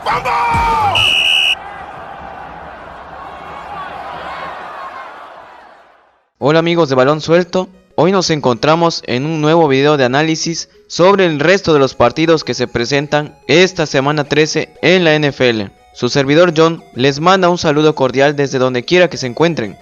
¡Vamos! Hola amigos de Balón Suelto, hoy nos encontramos en un nuevo video de análisis sobre el resto de los partidos que se presentan esta semana 13 en la NFL. Su servidor John les manda un saludo cordial desde donde quiera que se encuentren.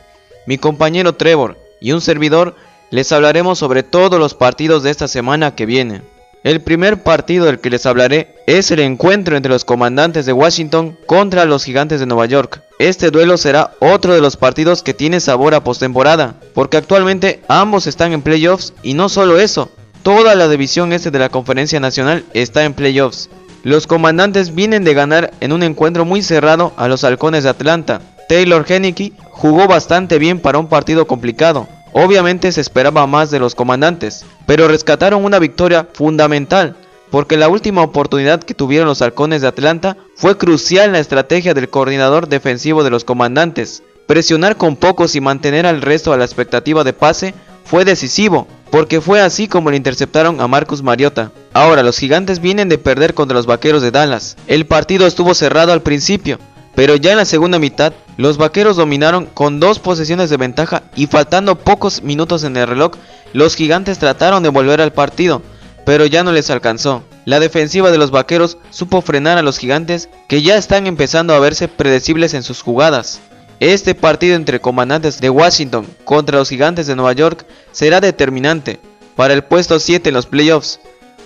Mi compañero Trevor y un servidor les hablaremos sobre todos los partidos de esta semana que viene. El primer partido del que les hablaré es el encuentro entre los Comandantes de Washington contra los Gigantes de Nueva York. Este duelo será otro de los partidos que tiene sabor a postemporada, porque actualmente ambos están en playoffs y no solo eso, toda la división este de la Conferencia Nacional está en playoffs. Los Comandantes vienen de ganar en un encuentro muy cerrado a los Halcones de Atlanta. Taylor Heinicke jugó bastante bien para un partido complicado. Obviamente se esperaba más de los Comandantes, pero rescataron una victoria fundamental, porque la última oportunidad que tuvieron los Halcones de Atlanta fue crucial en la estrategia del coordinador defensivo de los Comandantes. Presionar con pocos y mantener al resto a la expectativa de pase fue decisivo, porque fue así como le interceptaron a Marcus Mariota. Ahora los Gigantes vienen de perder contra los Vaqueros de Dallas. El partido estuvo cerrado al principio, pero ya en la segunda mitad, los Vaqueros dominaron con 2 posesiones de ventaja y faltando pocos minutos en el reloj, los Gigantes trataron de volver al partido, pero ya no les alcanzó. La defensiva de los Vaqueros supo frenar a los Gigantes, que ya están empezando a verse predecibles en sus jugadas. Este partido entre Comandantes de Washington contra los Gigantes de Nueva York será determinante para el puesto 7 en los playoffs.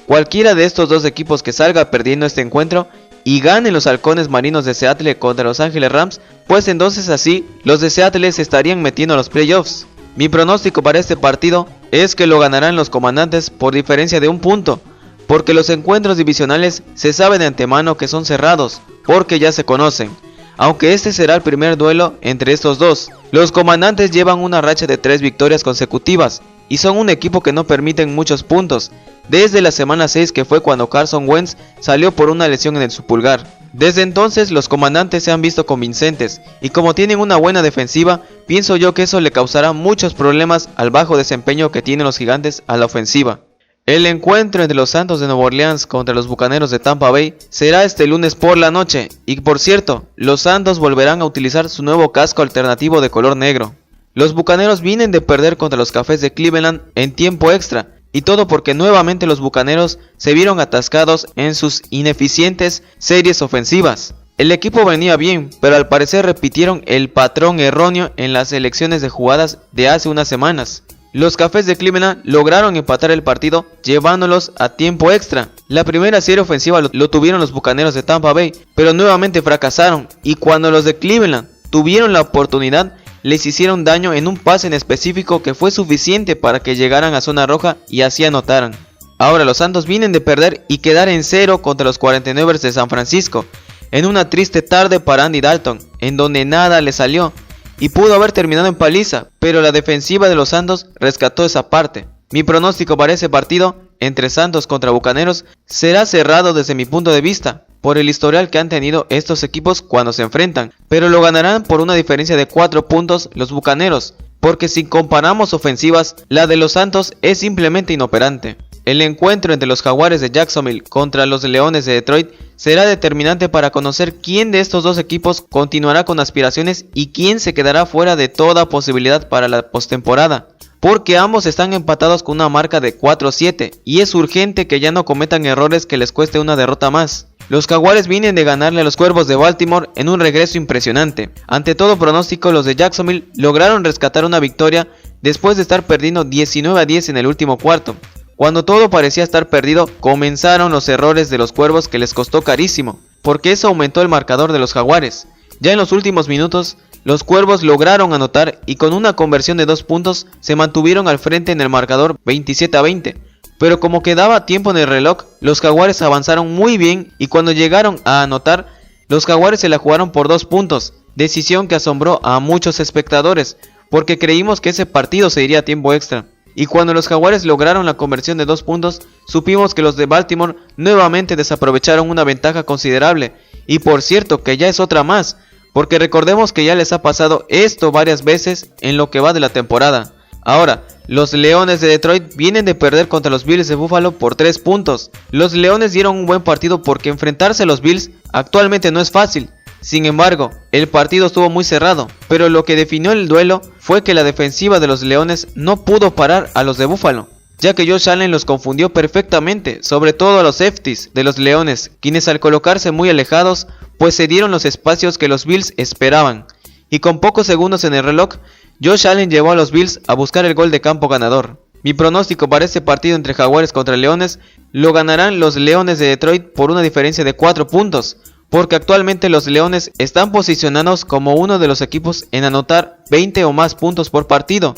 Cualquiera de estos dos equipos que salga perdiendo este encuentro y ganen los Halcones Marinos de Seattle contra Los Ángeles Rams, pues entonces así los de Seattle se estarían metiendo a los playoffs. Mi pronóstico para este partido es que lo ganarán los Comandantes por diferencia de 1 punto, porque los encuentros divisionales se sabe de antemano que son cerrados, porque ya se conocen, aunque este será el primer duelo entre estos dos. Los Comandantes llevan una racha de 3 victorias consecutivas, y son un equipo que no permiten muchos puntos, desde la semana 6 que fue cuando Carson Wentz salió por una lesión en su pulgar. Desde entonces los Comandantes se han visto convincentes, y como tienen una buena defensiva, pienso yo que eso le causará muchos problemas al bajo desempeño que tienen los Gigantes a la ofensiva. El encuentro entre los Santos de Nueva Orleans contra los Bucaneros de Tampa Bay será este lunes por la noche, y por cierto, los Santos volverán a utilizar su nuevo casco alternativo de color negro. Los Bucaneros vienen de perder contra los Cafés de Cleveland en tiempo extra, y todo porque nuevamente los Bucaneros se vieron atascados en sus ineficientes series ofensivas. El equipo venía bien, pero al parecer repitieron el patrón erróneo en las selecciones de jugadas de hace unas semanas. Los Cafés de Cleveland lograron empatar el partido llevándolos a tiempo extra. La primera serie ofensiva lo tuvieron los Bucaneros de Tampa Bay, pero nuevamente fracasaron, y cuando los de Cleveland tuvieron la oportunidad, les hicieron daño en un pase en específico que fue suficiente para que llegaran a zona roja y así anotaran. Ahora los Santos vienen de perder y quedar en 0 contra los 49ers de San Francisco, en una triste tarde para Andy Dalton, en donde nada le salió, y pudo haber terminado en paliza, pero la defensiva de los Santos rescató esa parte. Mi pronóstico para ese partido, entre Santos contra Bucaneros, será cerrado desde mi punto de vista, por el historial que han tenido estos equipos cuando se enfrentan, pero lo ganarán por una diferencia de 4 puntos los Bucaneros, porque si comparamos ofensivas, la de los Santos es simplemente inoperante. El encuentro entre los Jaguares de Jacksonville contra los Leones de Detroit será determinante para conocer quién de estos dos equipos continuará con aspiraciones y quién se quedará fuera de toda posibilidad para la postemporada, porque ambos están empatados con una marca de 4-7 y es urgente que ya no cometan errores que les cueste una derrota más. Los Jaguares vienen de ganarle a los Cuervos de Baltimore en un regreso impresionante. Ante todo pronóstico, los de Jacksonville lograron rescatar una victoria después de estar perdiendo 19-10 en el último cuarto. Cuando todo parecía estar perdido, comenzaron los errores de los Cuervos que les costó carísimo, porque eso aumentó el marcador de los Jaguares. Ya en los últimos minutos, los Cuervos lograron anotar y con una conversión de 2 puntos se mantuvieron al frente en el marcador 27-20. Pero como quedaba tiempo en el reloj, los Jaguares avanzaron muy bien y cuando llegaron a anotar, los Jaguares se la jugaron por 2 puntos, decisión que asombró a muchos espectadores, porque creímos que ese partido se iría a tiempo extra. Y cuando los Jaguares lograron la conversión de 2 puntos, supimos que los de Baltimore nuevamente desaprovecharon una ventaja considerable, y por cierto que ya es otra más, porque recordemos que ya les ha pasado esto varias veces en lo que va de la temporada. Ahora, los Leones de Detroit vienen de perder contra los Bills de Buffalo por 3 puntos. Los Leones dieron un buen partido porque enfrentarse a los Bills actualmente no es fácil. Sin embargo, el partido estuvo muy cerrado, pero lo que definió el duelo fue que la defensiva de los Leones no pudo parar a los de Buffalo, ya que Josh Allen los confundió perfectamente, sobre todo a los safeties de los Leones, quienes al colocarse muy alejados, pues se dieron los espacios que los Bills esperaban. Y con pocos segundos en el reloj, Josh Allen llevó a los Bills a buscar el gol de campo ganador. Mi pronóstico para este partido entre Jaguares contra Leones lo ganarán los Leones de Detroit por una diferencia de 4 puntos, porque actualmente los Leones están posicionados como uno de los equipos en anotar 20 o más puntos por partido,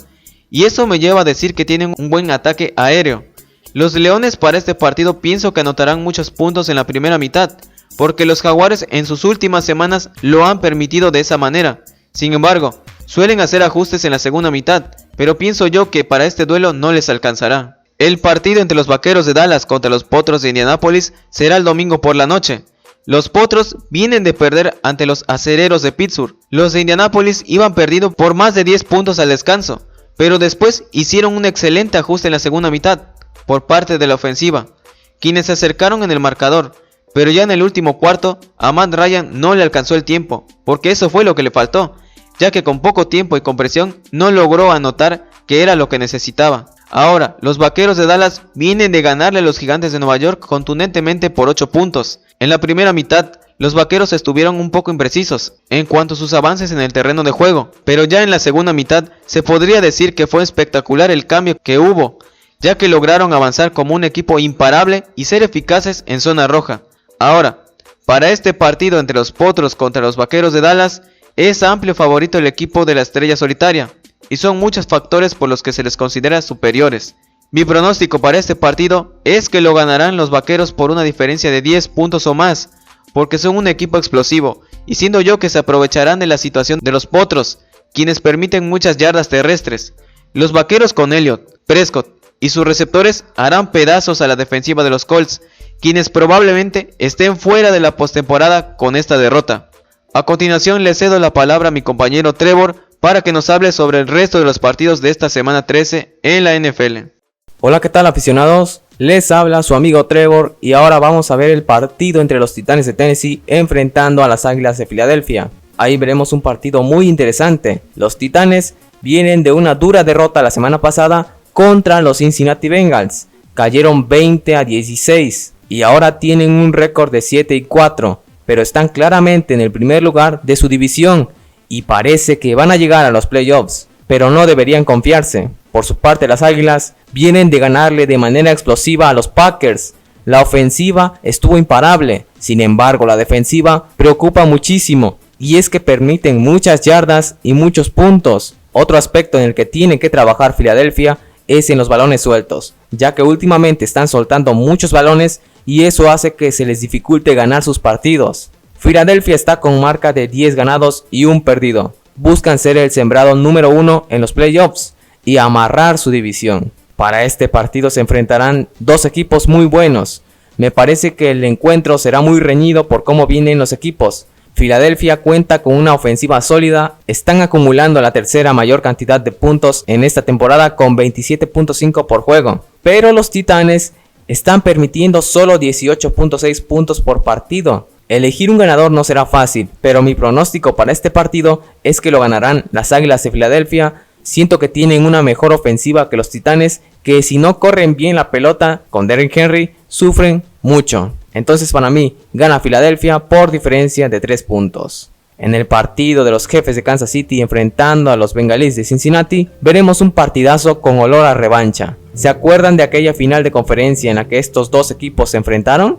y eso me lleva a decir que tienen un buen ataque aéreo. Los Leones para este partido pienso que anotarán muchos puntos en la primera mitad, porque los Jaguares en sus últimas semanas lo han permitido de esa manera. Sin embargo, suelen hacer ajustes en la segunda mitad, pero pienso yo que para este duelo no les alcanzará. El partido entre los Vaqueros de Dallas contra los Potros de Indianápolis será el domingo por la noche. Los Potros vienen de perder ante los Acereros de Pittsburgh. Los de Indianápolis iban perdidos por más de 10 puntos al descanso, pero después hicieron un excelente ajuste en la segunda mitad por parte de la ofensiva, quienes se acercaron en el marcador, pero ya en el último cuarto a Matt Ryan no le alcanzó el tiempo, porque eso fue lo que le faltó, ya que con poco tiempo y con presión no logró anotar, que era lo que necesitaba. Ahora, los Vaqueros de Dallas vienen de ganarle a los Gigantes de Nueva York contundentemente por 8 puntos. En la primera mitad, los Vaqueros estuvieron un poco imprecisos en cuanto a sus avances en el terreno de juego, pero ya en la segunda mitad se podría decir que fue espectacular el cambio que hubo, ya que lograron avanzar como un equipo imparable y ser eficaces en zona roja. Ahora, para este partido entre los Potros contra los Vaqueros de Dallas, es amplio favorito el equipo de la estrella solitaria, y son muchos factores por los que se les considera superiores. Mi pronóstico para este partido es que lo ganarán los Vaqueros por una diferencia de 10 puntos o más, porque son un equipo explosivo, y siendo yo que se aprovecharán de la situación de los Potros, quienes permiten muchas yardas terrestres. Los Vaqueros con Elliott, Prescott y sus receptores harán pedazos a la defensiva de los Colts, quienes probablemente estén fuera de la postemporada con esta derrota. A continuación le cedo la palabra a mi compañero Trevor para que nos hable sobre el resto de los partidos de esta semana 13 en la NFL. Hola, ¿qué tal, aficionados? Les habla su amigo Trevor y ahora vamos a ver el partido entre los Titanes de Tennessee enfrentando a las Águilas de Filadelfia. Ahí veremos un partido muy interesante. Los Titanes vienen de una dura derrota la semana pasada contra los Cincinnati Bengals. Cayeron 20-16 y ahora tienen un récord de 7-4, pero están claramente en el primer lugar de su división y parece que van a llegar a los playoffs, pero no deberían confiarse. Por su parte, las Águilas vienen de ganarle de manera explosiva a los Packers. La ofensiva estuvo imparable, sin embargo la defensiva preocupa muchísimo, y es que permiten muchas yardas y muchos puntos. Otro aspecto en el que tiene que trabajar Filadelfia es en los balones sueltos, ya que últimamente están soltando muchos balones y eso hace que se les dificulte ganar sus partidos. Filadelfia está con marca de 10 ganados y 1 perdido. Buscan ser el sembrado número 1 en los playoffs y amarrar su división. Para este partido se enfrentarán dos equipos muy buenos. Me parece que el encuentro será muy reñido por cómo vienen los equipos. Filadelfia cuenta con una ofensiva sólida, están acumulando la tercera mayor cantidad de puntos en esta temporada con 27.5 por juego, pero los Titanes están permitiendo solo 18.6 puntos por partido. Elegir un ganador no será fácil, pero mi pronóstico para este partido es que lo ganarán las Águilas de Filadelfia. Siento que tienen una mejor ofensiva que los Titanes, que si no corren bien la pelota con Derrick Henry, sufren mucho. Entonces para mí, gana Filadelfia por diferencia de 3 puntos. En el partido de los Jefes de Kansas City enfrentando a los Bengalíes de Cincinnati, veremos un partidazo con olor a revancha. ¿Se acuerdan de aquella final de conferencia en la que estos dos equipos se enfrentaron?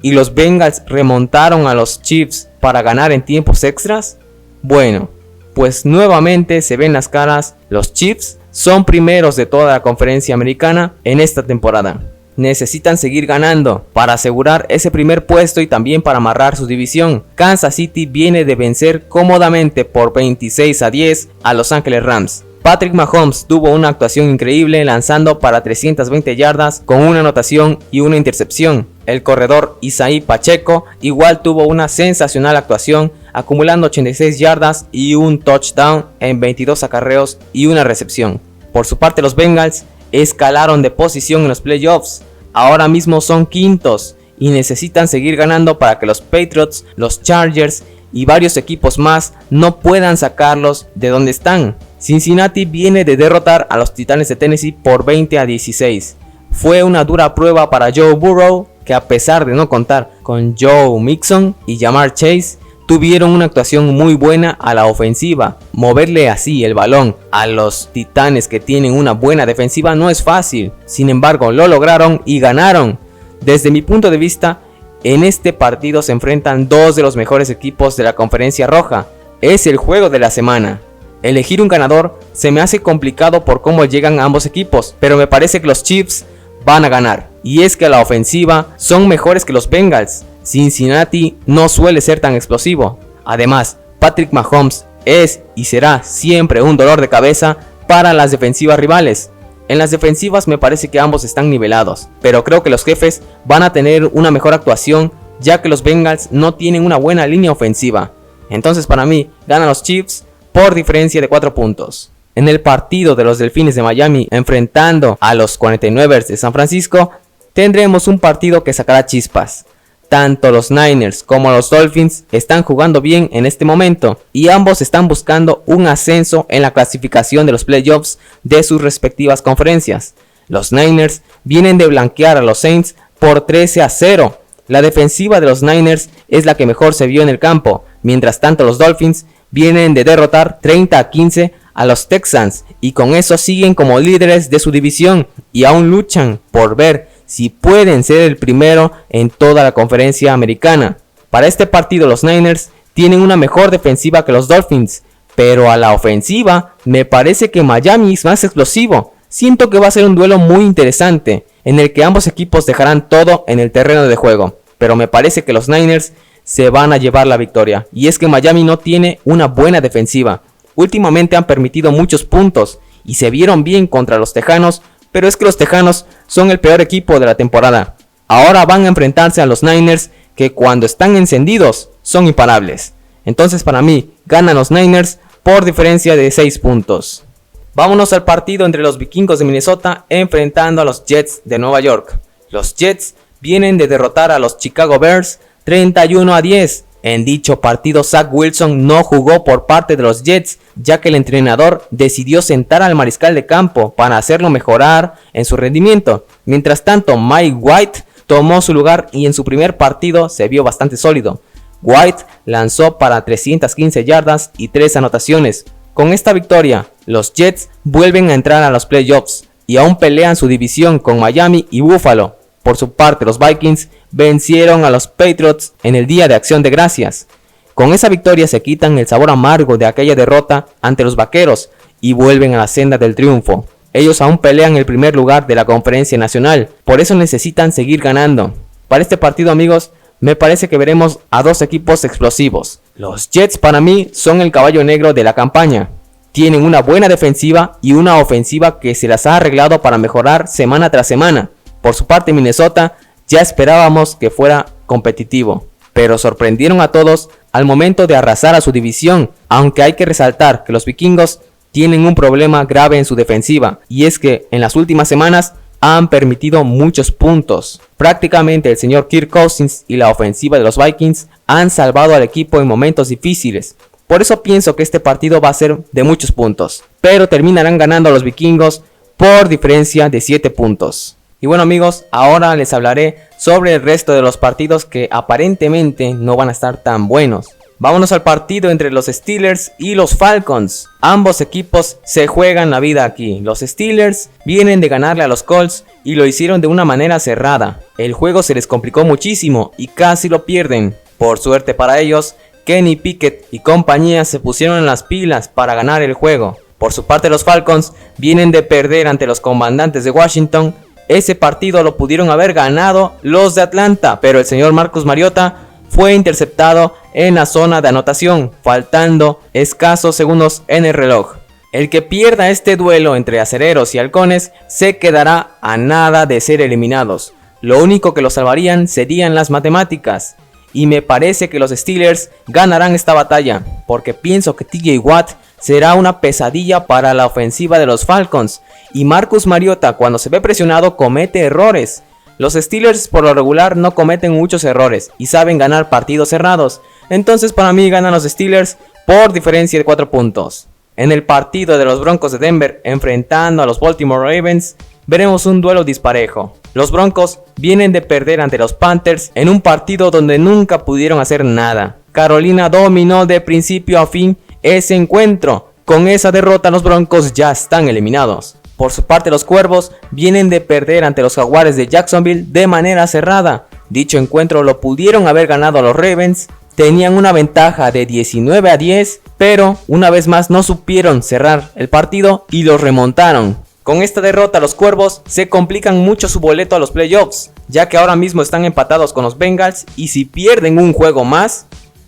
¿Y los Bengals remontaron a los Chiefs para ganar en tiempos extras? Bueno, pues nuevamente se ven las caras. Los Chiefs son primeros de toda la conferencia americana en esta temporada. Necesitan seguir ganando para asegurar ese primer puesto y también para amarrar su división. Kansas City viene de vencer cómodamente por 26-10 a Los Ángeles Rams. Patrick Mahomes tuvo una actuación increíble lanzando para 320 yardas con una anotación y una intercepción. El corredor Isaiah Pacheco igual tuvo una sensacional actuación, acumulando 86 yardas y un touchdown en 22 acarreos y una recepción. Por su parte, los Bengals escalaron de posición en los playoffs. Ahora mismo son quintos y necesitan seguir ganando para que los Patriots, los Chargers y varios equipos más no puedan sacarlos de donde están. Cincinnati viene de derrotar a los Titanes de Tennessee por 20-16. Fue una dura prueba para Joe Burrow, que a pesar de no contar con Joe Mixon y Ja'Marr Chase, tuvieron una actuación muy buena a la ofensiva. Moverle así el balón a los Titanes, que tienen una buena defensiva, no es fácil. Sin embargo, lo lograron y ganaron. Desde mi punto de vista, en este partido se enfrentan dos de los mejores equipos de la Conferencia Roja. Es el juego de la semana. Elegir un ganador se me hace complicado por cómo llegan ambos equipos, pero me parece que los Chiefs van a ganar. Y es que a la ofensiva son mejores que los Bengals. Cincinnati no suele ser tan explosivo. Además, Patrick Mahomes es y será siempre un dolor de cabeza para las defensivas rivales. En las defensivas me parece que ambos están nivelados, pero creo que los Jefes van a tener una mejor actuación, ya que los Bengals no tienen una buena línea ofensiva. Entonces, para mí, ganan los Chiefs por diferencia de 4 puntos. En el partido de los Delfines de Miami enfrentando a los 49ers de San Francisco, tendremos un partido que sacará chispas. Tanto los Niners como los Dolphins están jugando bien en este momento y ambos están buscando un ascenso en la clasificación de los playoffs de sus respectivas conferencias. Los Niners vienen de blanquear a los Saints por 13-0. La defensiva de los Niners es la que mejor se vio en el campo, mientras tanto los Dolphins vienen de derrotar 30-15 a los Texans y con eso siguen como líderes de su división y aún luchan por ver si pueden ser el primero en toda la conferencia americana. Para este partido los Niners tienen una mejor defensiva que los Dolphins, pero a la ofensiva me parece que Miami es más explosivo. Siento que va a ser un duelo muy interesante, en el que ambos equipos dejarán todo en el terreno de juego, pero me parece que los Niners se van a llevar la victoria, y es que Miami no tiene una buena defensiva. Últimamente han permitido muchos puntos, y se vieron bien contra los Tejanos, pero es que los Tejanos son el peor equipo de la temporada. Ahora van a enfrentarse a los Niners, que cuando están encendidos son imparables. Entonces para mí ganan los Niners por diferencia de 6 puntos. Vámonos al partido entre los Vikingos de Minnesota enfrentando a los Jets de Nueva York. Los Jets vienen de derrotar a los Chicago Bears 31-10. En dicho partido, Zach Wilson no jugó por parte de los Jets, ya que el entrenador decidió sentar al mariscal de campo para hacerlo mejorar en su rendimiento. Mientras tanto, Mike White tomó su lugar y en su primer partido se vio bastante sólido. White lanzó para 315 yardas y 3 anotaciones. Con esta victoria, los Jets vuelven a entrar a los playoffs y aún pelean su división con Miami y Buffalo. Por su parte, los Vikings vencieron a los Patriots en el Día de Acción de Gracias. Con esa victoria se quitan el sabor amargo de aquella derrota ante los Vaqueros y vuelven a la senda del triunfo. Ellos aún pelean el primer lugar de la Conferencia Nacional, por eso necesitan seguir ganando. Para este partido, amigos, me parece que veremos a dos equipos explosivos. Los Jets para mí son el caballo negro de la campaña. Tienen una buena defensiva y una ofensiva que se las ha arreglado para mejorar semana tras semana. Por su parte, Minnesota ya esperábamos que fuera competitivo, pero sorprendieron a todos al momento de arrasar a su división, aunque hay que resaltar que los Vikingos tienen un problema grave en su defensiva, y es que en las últimas semanas han permitido muchos puntos. Prácticamente el señor Kirk Cousins y la ofensiva de los Vikings han salvado al equipo en momentos difíciles. Por eso pienso que este partido va a ser de muchos puntos, pero terminarán ganando a los Vikingos por diferencia de 7 puntos. Y bueno, amigos, ahora les hablaré sobre el resto de los partidos que aparentemente no van a estar tan buenos. Vámonos al partido entre los Steelers y los Falcons. Ambos equipos se juegan la vida aquí. Los Steelers vienen de ganarle a los Colts y lo hicieron de una manera cerrada. El juego se les complicó muchísimo y casi lo pierden. Por suerte para ellos, Kenny Pickett y compañía se pusieron en las pilas para ganar el juego. Por su parte, los Falcons vienen de perder ante los Comandantes de Washington. Ese partido lo pudieron haber ganado los de Atlanta, pero el señor Marcus Mariota fue interceptado en la zona de anotación, faltando escasos segundos en el reloj. El que pierda este duelo entre acereros y halcones se quedará a nada de ser eliminados. Lo único que lo salvarían serían las matemáticas. Y me parece que los Steelers ganarán esta batalla, porque pienso que TJ Watt será una pesadilla para la ofensiva de los Falcons, y Marcus Mariota, cuando se ve presionado, comete errores. Los Steelers por lo regular no cometen muchos errores y saben ganar partidos cerrados, entonces para mí ganan los Steelers por diferencia de 4 puntos. En el partido de los Broncos de Denver enfrentando a los Baltimore Ravens, veremos un duelo disparejo. Los Broncos vienen de perder ante los Panthers en un partido donde nunca pudieron hacer nada. Carolina dominó de principio a fin ese encuentro. Con esa derrota los Broncos ya están eliminados. Por su parte los Cuervos vienen de perder ante los Jaguares de Jacksonville de manera cerrada. Dicho encuentro lo pudieron haber ganado a los Ravens. Tenían una ventaja de 19-10, pero una vez más no supieron cerrar el partido y los remontaron. Con esta derrota los Cuervos se complican mucho su boleto a los playoffs, ya que ahora mismo están empatados con los Bengals y si pierden un juego más,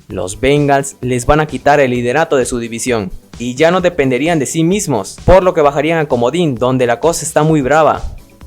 los Bengals les van a quitar el liderato de su división y ya no dependerían de sí mismos, por lo que bajarían a comodín, donde la cosa está muy brava.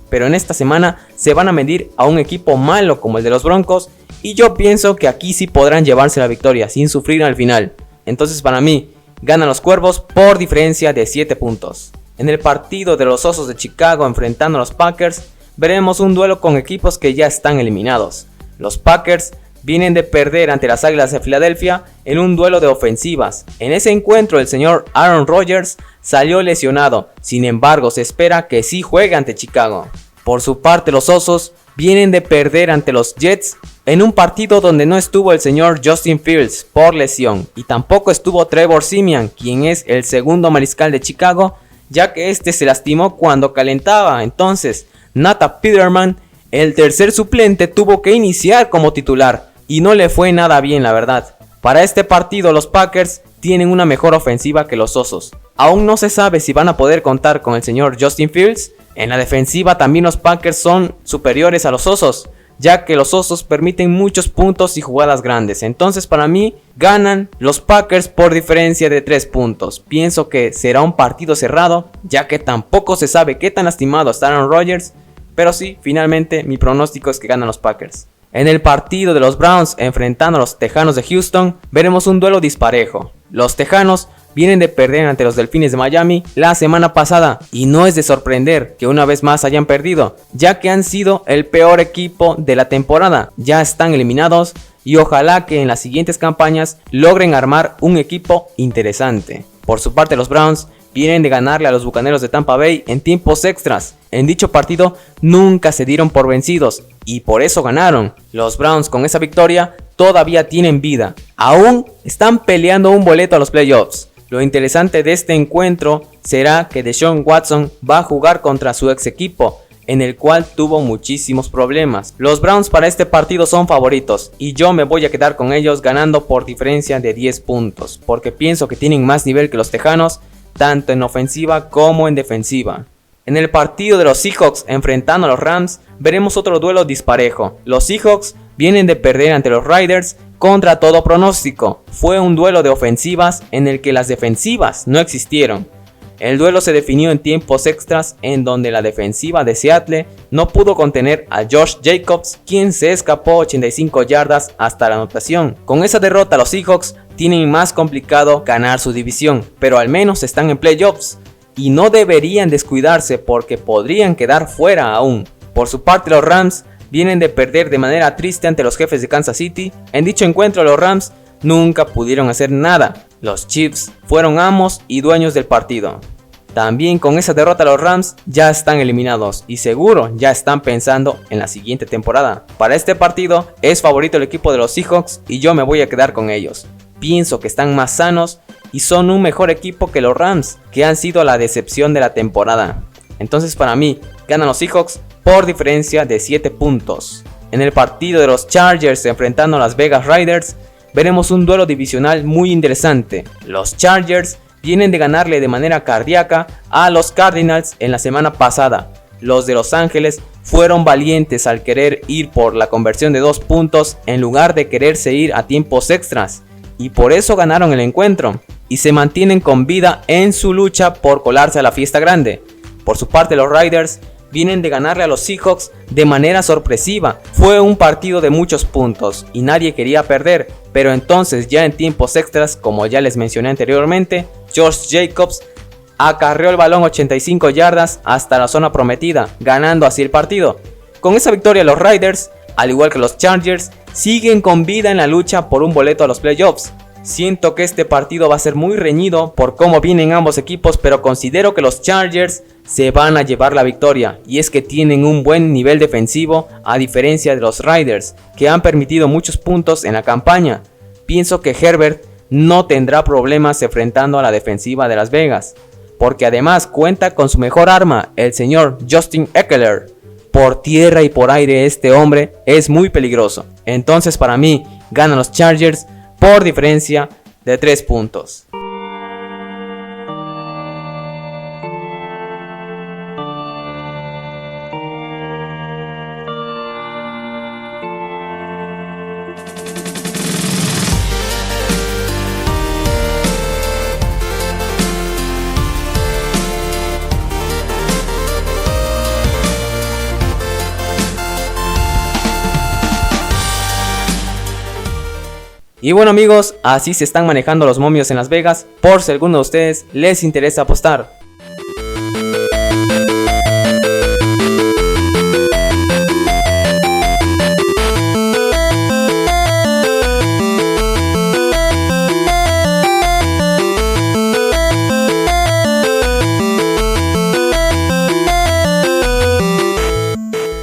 Pero en esta semana se van a medir a un equipo malo como el de los Broncos y yo pienso que aquí sí podrán llevarse la victoria sin sufrir al final. Entonces para mí, ganan los Cuervos por diferencia de 7 puntos. En el partido de los Osos de Chicago enfrentando a los Packers, veremos un duelo con equipos que ya están eliminados. Los Packers vienen de perder ante las Águilas de Filadelfia en un duelo de ofensivas. En ese encuentro el señor Aaron Rodgers salió lesionado, sin embargo se espera que sí juegue ante Chicago. Por su parte los Osos vienen de perder ante los Jets en un partido donde no estuvo el señor Justin Fields por lesión y tampoco estuvo Trevor Siemian, quien es el segundo mariscal de Chicago, ya que este se lastimó cuando calentaba. Entonces Nathan Peterman, el tercer suplente, tuvo que iniciar como titular y no le fue nada bien, la verdad. Para este partido los Packers tienen una mejor ofensiva que los Osos. Aún no se sabe si van a poder contar con el señor Justin Fields. En la defensiva también los Packers son superiores a los Osos, ya que los Osos permiten muchos puntos y jugadas grandes. Entonces para mí ganan los Packers por diferencia de 3 puntos. Pienso que será un partido cerrado, ya que tampoco se sabe qué tan lastimado está Aaron Rodgers, pero sí, finalmente mi pronóstico es que ganan los Packers. En el partido de los Browns enfrentando a los Tejanos de Houston, veremos un duelo disparejo. Los Tejanos vienen de perder ante los Delfines de Miami la semana pasada y no es de sorprender que una vez más hayan perdido, ya que han sido el peor equipo de la temporada. Ya están eliminados y ojalá que en las siguientes campañas logren armar un equipo interesante. Por su parte los Browns vienen de ganarle a los Bucaneros de Tampa Bay en tiempos extras. En dicho partido nunca se dieron por vencidos y por eso ganaron. Los Browns con esa victoria todavía tienen vida. Aún están peleando un boleto a los playoffs. Lo interesante de este encuentro será que Deshaun Watson va a jugar contra su ex equipo, en el cual tuvo muchísimos problemas. Los Browns para este partido son favoritos y yo me voy a quedar con ellos ganando por diferencia de 10 puntos, porque pienso que tienen más nivel que los Tejanos, tanto en ofensiva como en defensiva. En el partido de los Seahawks enfrentando a los Rams, veremos otro duelo disparejo. Los Seahawks vienen de perder ante los Raiders contra todo pronóstico. Fue un duelo de ofensivas en el que las defensivas no existieron. El duelo se definió en tiempos extras en donde la defensiva de Seattle no pudo contener a Josh Jacobs, quien se escapó 85 yardas hasta la anotación. Con esa derrota los Seahawks tienen más complicado ganar su división, pero al menos están en playoffs y no deberían descuidarse porque podrían quedar fuera aún. Por su parte los Rams vienen de perder de manera triste ante los Jefes de Kansas City. En dicho encuentro los Rams nunca pudieron hacer nada. Los Chiefs fueron amos y dueños del partido. También con esa derrota los Rams ya están eliminados y seguro ya están pensando en la siguiente temporada. Para este partido es favorito el equipo de los Seahawks y yo me voy a quedar con ellos. Pienso que están más sanos y son un mejor equipo que los Rams, que han sido la decepción de la temporada. Entonces para mí ganan los Seahawks por diferencia de 7 puntos. En el partido de los Chargers enfrentando a las Vegas Raiders, veremos un duelo divisional muy interesante. Los Chargers vienen de ganarle de manera cardíaca a los Cardinals en la semana pasada. Los de Los Ángeles fueron valientes al querer ir por la conversión de 2 puntos en lugar de quererse ir a tiempos extras, y por eso ganaron el encuentro y se mantienen con vida en su lucha por colarse a la fiesta grande. Por su parte los Raiders vienen de ganarle a los Seahawks de manera sorpresiva. Fue un partido de muchos puntos y nadie quería perder, pero entonces ya en tiempos extras, como ya les mencioné anteriormente, Josh Jacobs acarreó el balón 85 yardas hasta la zona prometida, ganando así el partido. Con esa victoria los Raiders, al igual que los Chargers, siguen con vida en la lucha por un boleto a los playoffs. Siento que este partido va a ser muy reñido por cómo vienen ambos equipos, pero considero que los Chargers se van a llevar la victoria, y es que tienen un buen nivel defensivo a diferencia de los Raiders, que han permitido muchos puntos en la campaña. Pienso que Herbert no tendrá problemas enfrentando a la defensiva de Las Vegas, porque además cuenta con su mejor arma, el señor Justin Ekeler. Por tierra y por aire este hombre es muy peligroso. Entonces para mí ganan los Chargers por diferencia de 3 puntos. Y bueno amigos, así se están manejando los momios en Las Vegas, por si alguno de ustedes les interesa apostar.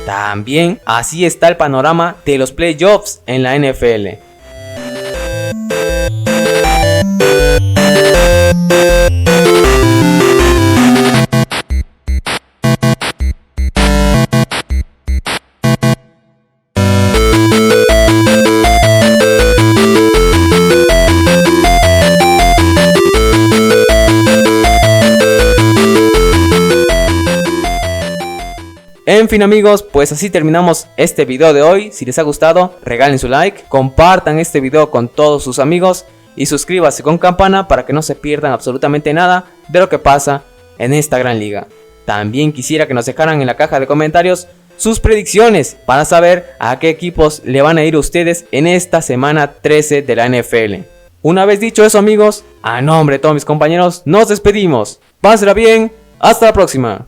También así está el panorama de los playoffs en la NFL. En fin amigos, pues así terminamos este video de hoy. Si les ha gustado, regalen su like, compartan este video con todos sus amigos y suscríbanse con campana para que no se pierdan absolutamente nada de lo que pasa en esta gran liga. También quisiera que nos dejaran en la caja de comentarios sus predicciones para saber a qué equipos le van a ir ustedes en esta semana 13 de la NFL. Una vez dicho eso amigos, a nombre de todos mis compañeros nos despedimos. Pásenla bien, hasta la próxima.